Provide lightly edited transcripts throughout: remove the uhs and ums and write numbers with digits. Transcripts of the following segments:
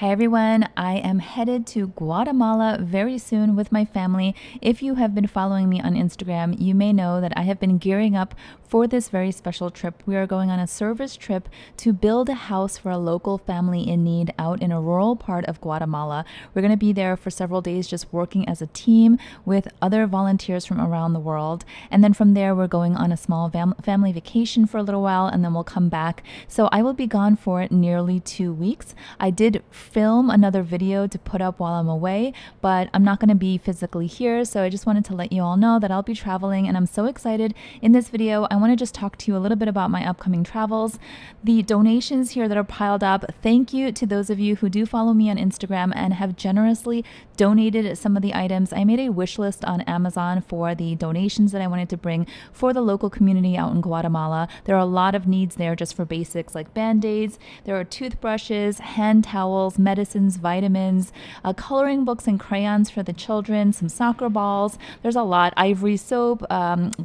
Hi everyone, I am headed to Guatemala very soon with my family. If you have been following me on Instagram, you may know that I have been gearing up for this very special trip. We are going on a service trip to build a house for a local family in need out in a rural part of Guatemala. We're going to be there for several days just working as a team with other volunteers from around the world. And then from there, we're going on a small family vacation for a little while and then we'll come back. So I will be gone for nearly 2 weeks. I did film another video to put up while I'm away, but I'm not going to be physically here. So I just wanted to let you all know that I'll be traveling and I'm so excited. In this video, I want to just talk to you a little bit about my upcoming travels. The donations here that are piled up, thank you to those of you who do follow me on Instagram and have generously donated some of the items. I made a wish list on Amazon for the donations that I wanted to bring for the local community out in Guatemala. There are a lot of needs there just for basics like band-aids. There are toothbrushes, hand towels, medicines, vitamins, coloring books and crayons for the children, some soccer balls. There's a lot. Ivory soap,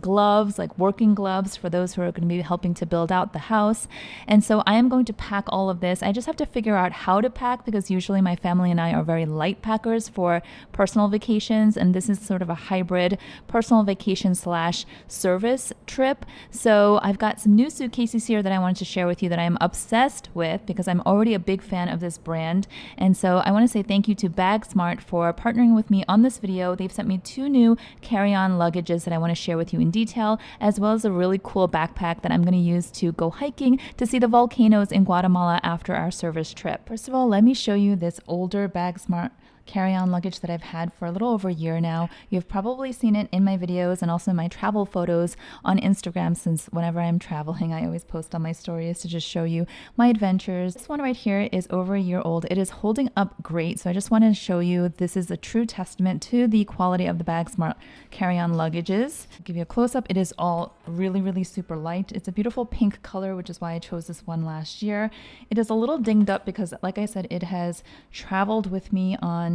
gloves, like working gloves for those who are going to be helping to build out the house. And so I am going to pack all of this. I just have to figure out how to pack because usually my family and I are very light packers for personal vacations. And this is sort of a hybrid personal vacation slash service trip. So I've got some new suitcases here that I wanted to share with you that I am obsessed with because I'm already a big fan of this brand. And so I want to say thank you to BAGSMART for partnering with me on this video. They've sent me 2 new carry-on luggages that I want to share with you in detail, as well as a really cool backpack that I'm going to use to go hiking to see the volcanoes in Guatemala after our service trip. First of all, let me show you this older BAGSMART carry-on luggage that I've had for a little over a year now. You've probably seen it in my videos and also my travel photos on Instagram, since whenever I'm traveling, I always post on my stories to just show you my adventures. This one right here is over a year old. It is holding up great. So I just wanted to show you this is a true testament to the quality of the BAGSMART carry-on luggages. I'll give you a close-up. It is all really super light. It's a beautiful pink color, which is why I chose this one last year. It is a little dinged up because, like I said, it has traveled with me on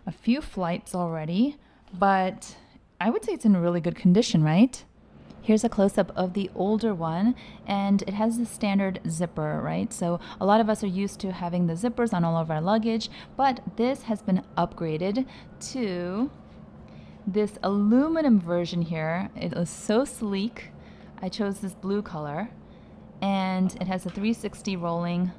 a few flights already, but I would say it's in really good condition, right? Here's a close-up of the older one, and it has the standard zipper, right? So a lot of us are used to having the zippers on all of our luggage, but this has been upgraded to this aluminum version here. It is so sleek. I chose this blue color, and it has a 360 rolling,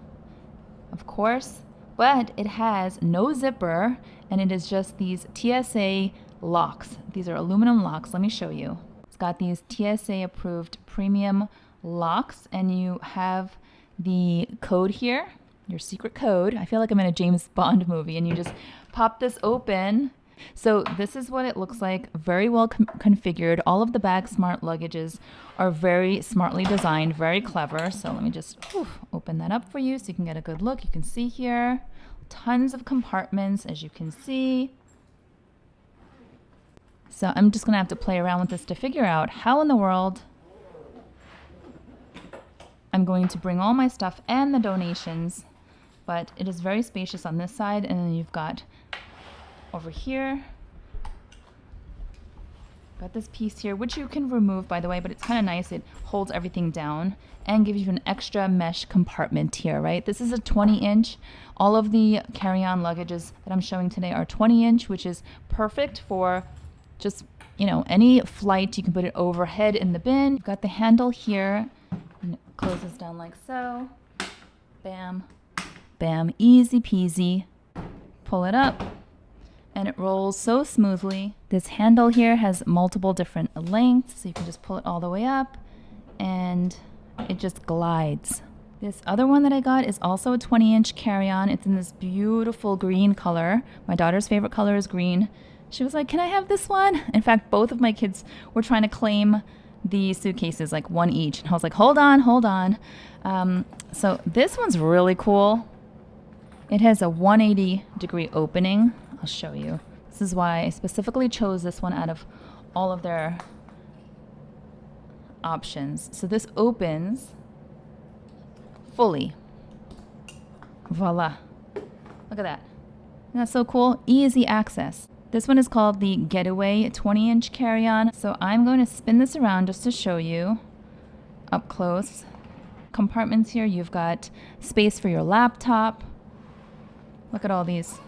of course, but it has no zipper, and it is just these TSA locks. These are aluminum locks. Let me show you. It's got these TSA approved premium locks, and you have the code here, your secret code. I feel like I'm in a James Bond movie, and you just pop this open. So this is what it looks like, very well configured. All of the BAGSMART luggages are very smartly designed, very clever. So let me just open that up for you so you can get a good look. You can see here, tons of compartments, as you can see. So I'm just gonna have to play around with this to figure out how in the world I'm going to bring all my stuff and the donations, but it is very spacious on this side, and then you've got over here, got this piece here, which you can remove, by the way, but it's kind of nice. It holds everything down and gives you an extra mesh compartment here, right? This is a 20-inch. All of the carry-on luggages that I'm showing today are 20-inch, which is perfect for just, you know, any flight. You can put it overhead in the bin. You've got the handle here, and it closes down like so. Bam, bam, easy peasy. Pull it up, and it rolls so smoothly. This handle here has multiple different lengths, so you can just pull it all the way up, and it just glides. This other one that I got is also a 20-inch carry-on. It's in this beautiful green color. My daughter's favorite color is green. She was like, "Can I have this one?" In fact, both of my kids were trying to claim the suitcases, like one each. And I was like, hold on. So this one's really cool. It has a 180-degree opening. I'll show you. This is why I specifically chose this one out of all of their options. So this opens fully. Voila. Look at that. Isn't that so cool? Easy access. This one is called the Getaway 20-inch carry-on. So I'm going to spin this around just to show you up close. Compartments here. You've got space for your laptop. Look at all these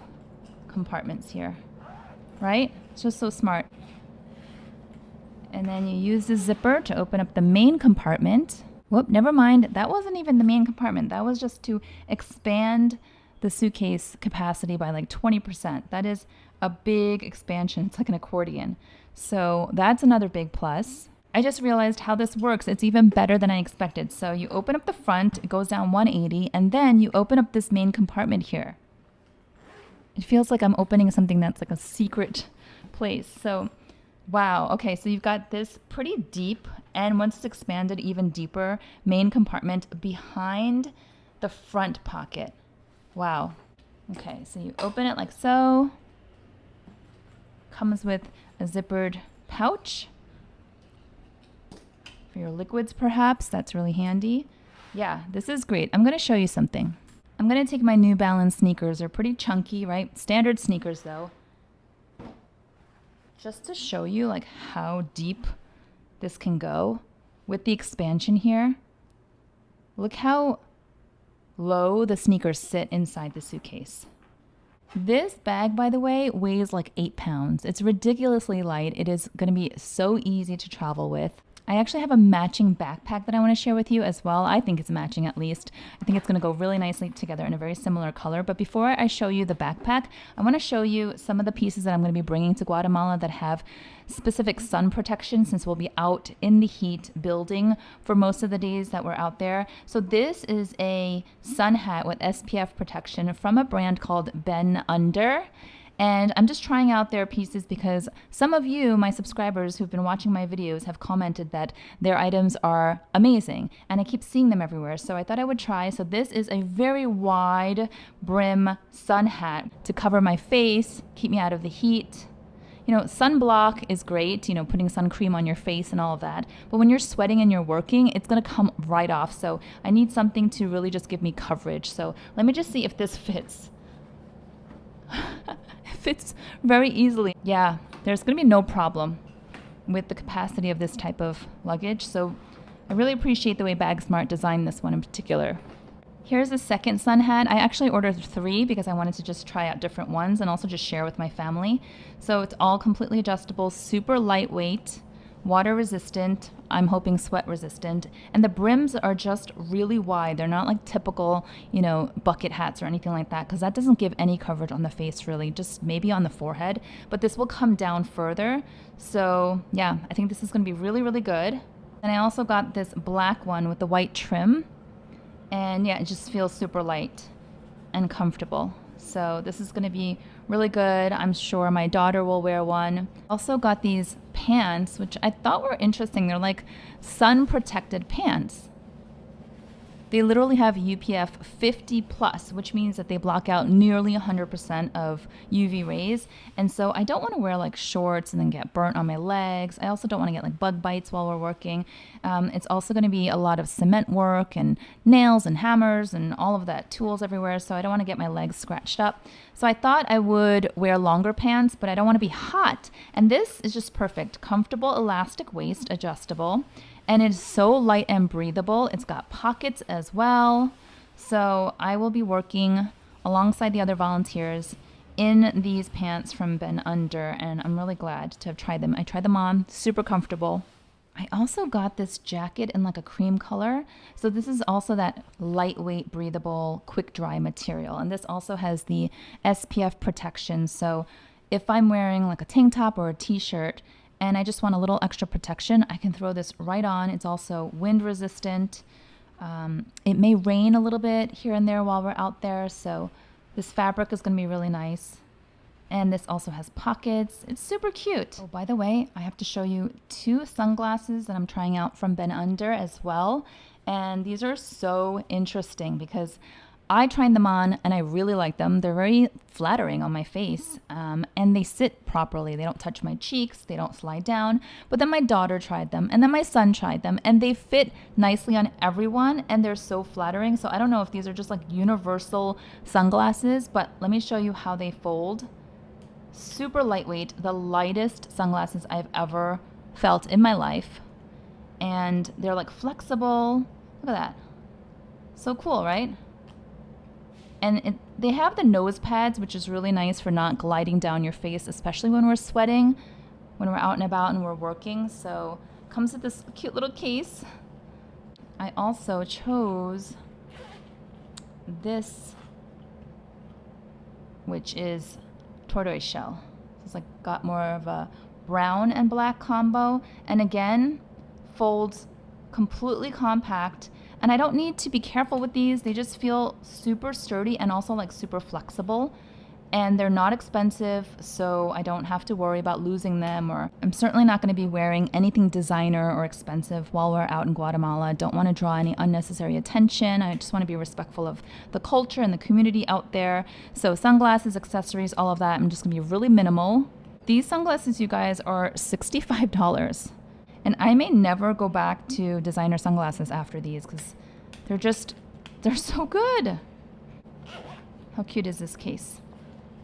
compartments here, right? It's just so smart. And then you use the zipper to open up the main compartment. Whoop, never mind. That wasn't even the main compartment. That was just to expand the suitcase capacity by like 20%. That is a big expansion. It's like an accordion. So that's another big plus. I just realized how this works. It's even better than I expected. So you open up the front, it goes down 180, and then you open up this main compartment here. It feels like I'm opening something that's like a secret place. So, wow. Okay, so you've got this pretty deep, and once it's expanded even deeper, main compartment behind the front pocket. Wow. Okay, so you open it like so. Comes with a zippered pouch for your liquids, perhaps. That's really handy. Yeah, this is great. I'm going to show you something. I'm going to take my New Balance sneakers. They're pretty chunky, right? Standard sneakers, though. Just to show you like how deep this can go with the expansion here. Look how low the sneakers sit inside the suitcase. This bag, by the way, weighs like 8 pounds. It's ridiculously light. It is going to be so easy to travel with. I actually have a matching backpack that I want to share with you as well. I think it's matching at least. I think it's going to go really nicely together in a very similar color. But before I show you the backpack, I want to show you some of the pieces that I'm going to be bringing to Guatemala that have specific sun protection, since we'll be out in the heat building for most of the days that we're out there. So this is a sun hat with SPF protection from a brand called BENEUNDER. And I'm just trying out their pieces because some of you, my subscribers who've been watching my videos, have commented that their items are amazing. And I keep seeing them everywhere. So I thought I would try. So this is a very wide brim sun hat to cover my face, keep me out of the heat. You know, sunblock is great, you know, putting sun cream on your face and all of that. But when you're sweating and you're working, it's going to come right off. So I need something to really just give me coverage. So let me just see if this fits. Fits very easily. Yeah, there's going to be no problem with the capacity of this type of luggage. So I really appreciate the way BAGSMART designed this one in particular. Here's the second sun hat. I actually ordered 3 because I wanted to just try out different ones and also just share with my family. So it's all completely adjustable, super lightweight, water resistant, I'm hoping sweat resistant, and the brims are just really wide. They're not like typical, you know, bucket hats or anything like that, because that doesn't give any coverage on the face really, just maybe on the forehead, but this will come down further. So yeah, I think this is going to be really, really good. And I also got this black one with the white trim, and yeah, it just feels super light and comfortable. So this is going to be really good. I'm sure my daughter will wear one. Also got these pants, which I thought were interesting. They're like sun protected pants. They literally have UPF 50 plus, which means that they block out nearly 100% of UV rays. And so I don't want to wear like shorts and then get burnt on my legs. I also don't want to get like bug bites while we're working. It's also going to be a lot of cement work and nails and hammers and all of that, tools everywhere. So I don't want to get my legs scratched up. So I thought I would wear longer pants, but I don't want to be hot. And this is just perfect. Comfortable elastic waist, adjustable. And it's so light and breathable. It's got pockets as well. So I will be working alongside the other volunteers in these pants from BENEUNDER, and I'm really glad to have tried them. I tried them on, super comfortable. I also got this jacket in like a cream color. So this is also that lightweight, breathable, quick dry material. And this also has the SPF protection. So if I'm wearing like a tank top or a t-shirt, and I just want a little extra protection, I can throw this right on. It's also wind resistant. It may rain a little bit here and there while we're out there, so this fabric is going to be really nice. And this also has pockets. It's super cute. Oh, by the way, I have to show you 2 sunglasses that I'm trying out from BENEUNDER as well. And these are so interesting because I tried them on and I really like them. They're very flattering on my face, and they sit properly. They don't touch my cheeks. They don't slide down. But then my daughter tried them, and then my son tried them, and they fit nicely on everyone, and they're so flattering. So I don't know if these are just like universal sunglasses, but let me show you how they fold. Super lightweight, the lightest sunglasses I've ever felt in my life. And they're like flexible. Look at that. So cool, right? And They have the nose pads, which is really nice for not gliding down your face, especially when we're sweating, when we're out and about and we're working. So comes with this cute little case. I also chose this, which is tortoise shell. It's like got more of a brown and black combo, and again folds completely compact. And I don't need to be careful with these. They just feel super sturdy and also like super flexible, and they're not expensive, so I don't have to worry about losing them, or I'm certainly not going to be wearing anything designer or expensive while we're out in Guatemala. Don't want to draw any unnecessary attention. I just want to be respectful of the culture and the community out there. So sunglasses, accessories, all of that, I'm just going to be really minimal. These sunglasses, you guys, are $65. And I may never go back to designer sunglasses after these because they're so good. How cute is this case?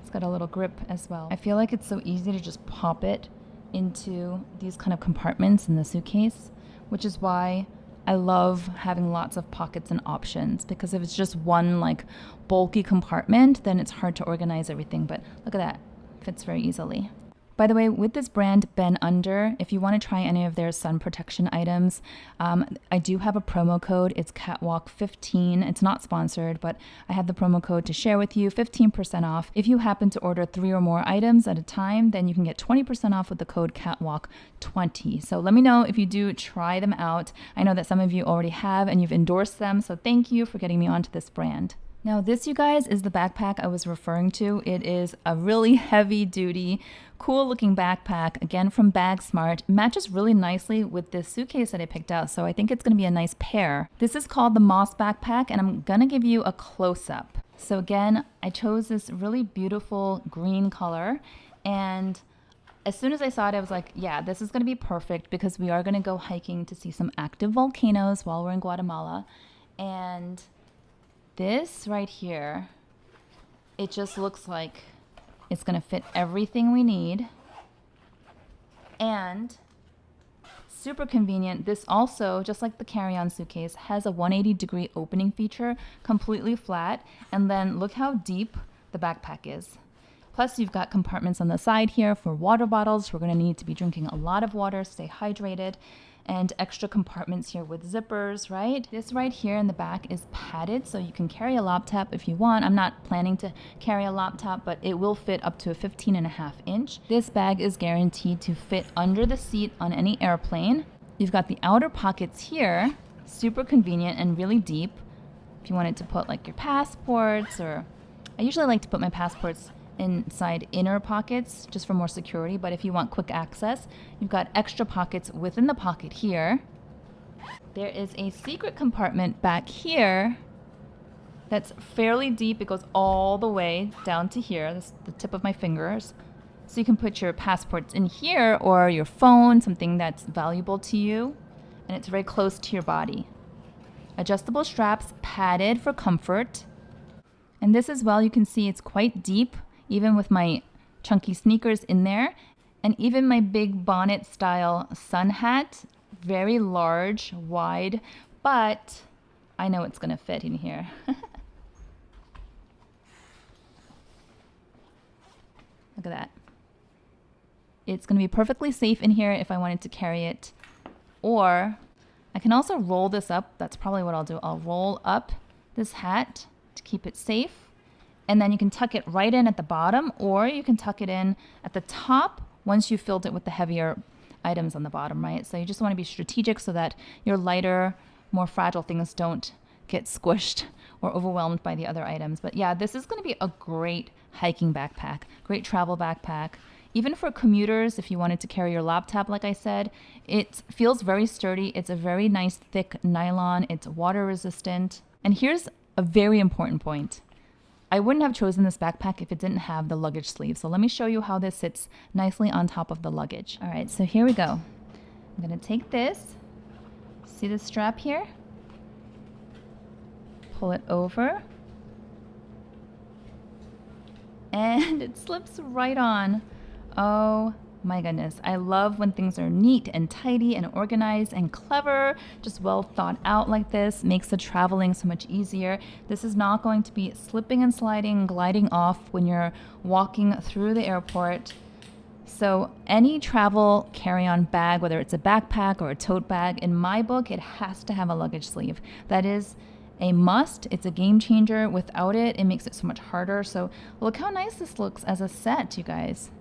It's got a little grip as well. I feel like it's so easy to just pop it into these kind of compartments in the suitcase, which is why I love having lots of pockets and options, because if it's just one like bulky compartment, then it's hard to organize everything. But look at that, fits very easily. By the way, with this brand BENEUNDER, if you want to try any of their sun protection items, I do have a promo code. It's catwalk15. It's not sponsored, but I have the promo code to share with you, 15% off. If you happen to order 3 or more items at a time, then you can get 20% off with the code catwalk20. So let me know if you do try them out. I know that some of you already have and you've endorsed them, so thank you for getting me onto this brand. Now this, you guys, is the backpack I was referring to. It is a really heavy duty, cool looking backpack, again from BAGSMART. Matches really nicely with this suitcase that I picked out, so I think it's gonna be a nice pair. This is called the Moss backpack, and I'm gonna give you a close-up. So again, I chose this really beautiful green color, and as soon as I saw it, I was like, yeah, this is gonna be perfect because we are gonna go hiking to see some active volcanoes while we're in Guatemala. And this right here, it just looks like it's gonna fit everything we need, and super convenient. This also, just like the carry-on suitcase, has a 180-degree opening feature, completely flat, and then look how deep the backpack is. Plus, you've got compartments on the side here for water bottles. We're gonna need to be drinking a lot of water, stay hydrated. And extra compartments here with zippers, right? This right here in the back is padded, so you can carry a laptop if you want. I'm not planning to carry a laptop, but it will fit up to a 15.5 inch. This bag is guaranteed to fit under the seat on any airplane. You've got the outer pockets here, super convenient and really deep. If you wanted to put like your passports, or I usually like to put my passports inside inner pockets just for more security, but if you want quick access, you've got extra pockets within the pocket here. There is a secret compartment back here that's fairly deep. It goes all the way down to here. This is the tip of my fingers. So you can put your passports in here, or your phone, something that's valuable to you, and it's very close to your body. Adjustable straps, padded for comfort. And this as well, you can see it's quite deep, even with my chunky sneakers in there, and even my big Bonnet-Style sun hat, very large, wide, but I know it's gonna fit in here. Look at that. It's gonna be perfectly safe in here if I wanted to carry it, or I can also roll this up. That's probably what I'll do. I'll roll up this hat to keep it safe. And then you can tuck it right in at the bottom, or you can tuck it in at the top once you've filled it with the heavier items on the bottom, right? So you just want to be strategic so that your lighter, more fragile things don't get squished or overwhelmed by the other items. But yeah, this is going to be a great hiking backpack, great travel backpack. Even for commuters, if you wanted to carry your laptop, like I said, it feels very sturdy. It's a very nice thick nylon. It's water resistant. And here's a very important point. I wouldn't have chosen this backpack if it didn't have the luggage sleeve. So let me show you how this sits nicely on top of the luggage. All right, so here we go. I'm gonna take this, see the strap here? Pull it over. And it slips right on. Oh My goodness, I love when things are neat and tidy and organized and clever, just well thought out like this. Makes the traveling so much easier. This is not going to be slipping and sliding, gliding off when you're walking through the airport. So any travel carry-on bag, whether it's a backpack or a tote bag, in my book, it has to have a luggage sleeve. That is a must. It's a game changer. Without it, it makes it so much harder. So look how nice this looks as a set, you guys.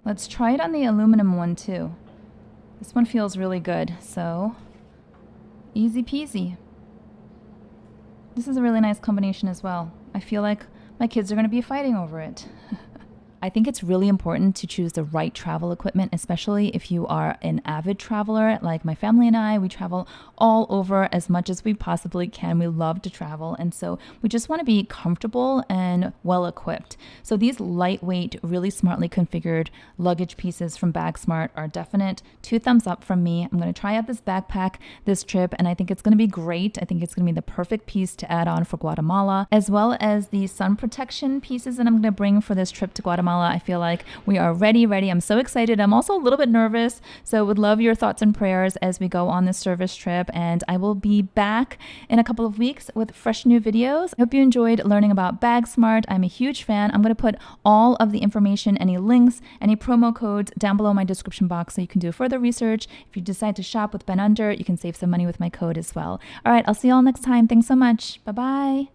Let's try it on the aluminum one too. This one feels really good, so easy peasy. This is a really nice combination as well. I feel like my kids are going to be fighting over it. I think it's really important to choose the right travel equipment, especially if you are an avid traveler like my family and I. We travel all over as much as we possibly can. We love to travel, and so we just want to be comfortable and well equipped. So these lightweight, really smartly configured luggage pieces from BAGSMART are definite 2 thumbs up from me. I'm going to try out this backpack this trip, and I think it's going to be great. I think it's going to be the perfect piece to add on for Guatemala, as well as the sun protection pieces that I'm going to bring for this trip to Guatemala. I feel like we are ready. I'm so excited. I'm also a little bit nervous, so would love your thoughts and prayers as we go on this service trip. And I will be back in a couple of weeks with fresh new videos. I hope you enjoyed learning about BAGSMART. I'm a huge fan. I'm going to put all of the information, any links, any promo codes down below in my description box so you can do further research. If you decide to shop with BENEUNDER, you can save some money with my code as well. All right, I'll see you all next time. Thanks so much. Bye-bye.